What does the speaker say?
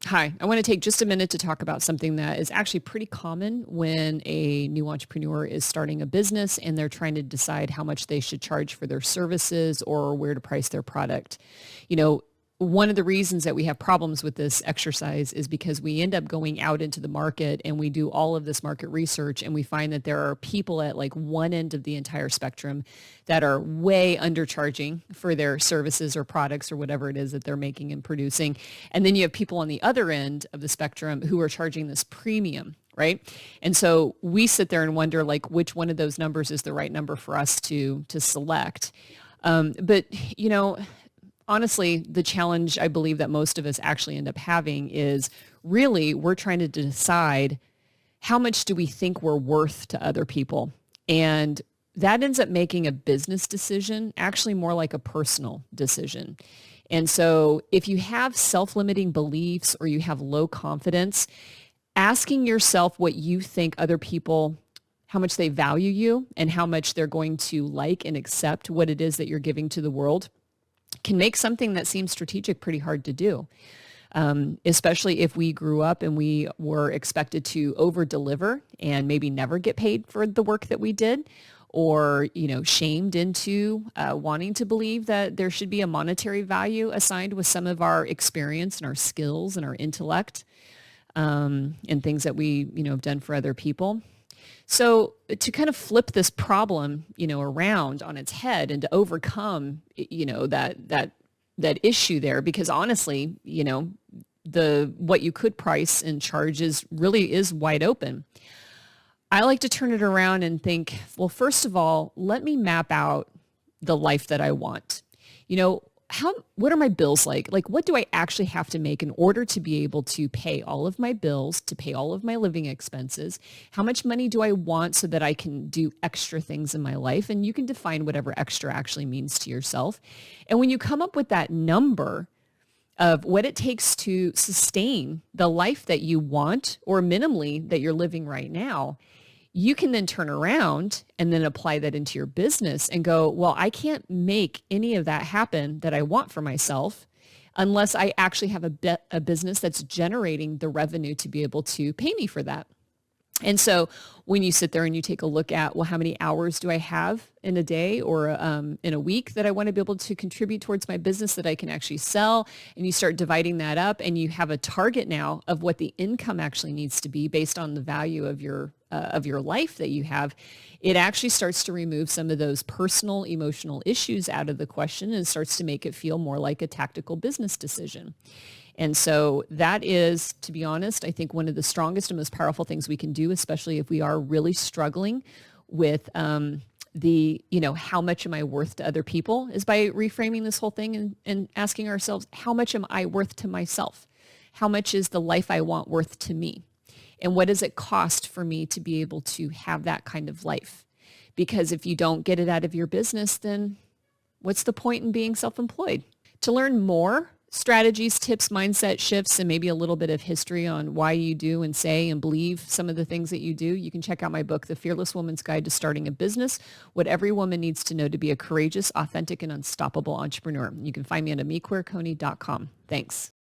Hi, I want to take just a minute to talk about something that is actually pretty common when a new entrepreneur is starting a business and they're trying to decide how much they should charge for their services or where to price their product. You know, one of the reasons that we have problems with this exercise is because we end up going out into the market and we do all of this market research and we find that there are people at like one end of the entire spectrum that are way undercharging for their services or products or whatever it is that they're making and producing. And then you have people on the other end of the spectrum who are charging this premium, right? And so we sit there and wonder like which one of those numbers is the right number for us to select. But you know, honestly, the challenge I believe that most of us actually end up having is really we're trying to decide how much do we think we're worth to other people. And that ends up making a business decision actually more like a personal decision. And so if you have self-limiting beliefs or you have low confidence, asking yourself what you think other people, how much they value you and how much they're going to like and accept what it is that you're giving to the world can make something that seems strategic pretty hard to do, especially if we grew up and we were expected to over deliver and maybe never get paid for the work that we did, or shamed into wanting to believe that there should be a monetary value assigned with some of our experience and our skills and our intellect, and things that we have done for other people. So to kind of flip this problem, around on its head and to overcome, that issue there, because honestly, the what you could price and charge really is wide open. I like to turn it around and think, well, first of all, let me map out the life that I want. What are my bills like? Like, what do I actually have to make in order to be able to pay all of my bills, to pay all of my living expenses? How much money do I want so that I can do extra things in my life? And you can define whatever extra actually means to yourself. And when you come up with that number of what it takes to sustain the life that you want or minimally that you're living right now, you can then turn around and then apply that into your business and go, well, I can't make any of that happen that I want for myself unless I actually have a business that's generating the revenue to be able to pay me for that. And so when you sit there and you take a look at, well, how many hours do I have in a day or in a week that I want to be able to contribute towards my business that I can actually sell, and you start dividing that up and you have a target now of what the income actually needs to be based on the value of your life that you have, it actually starts to remove some of those personal emotional issues out of the question and starts to make it feel more like a tactical business decision. And so that is, to be honest, I think one of the strongest and most powerful things we can do, especially if we are really struggling with how much am I worth to other people, is by reframing this whole thing and asking ourselves, how much am I worth to myself? How much is the life I want worth to me? And what does it cost for me to be able to have that kind of life? Because if you don't get it out of your business, then what's the point in being self-employed? To learn more strategies, tips, mindset shifts, and maybe a little bit of history on why you do and say and believe some of the things that you do, you can check out my book, The Fearless Woman's Guide to Starting a Business, What Every Woman Needs to Know to Be a Courageous, Authentic, and Unstoppable Entrepreneur. You can find me at amikweerconey.com. Thanks.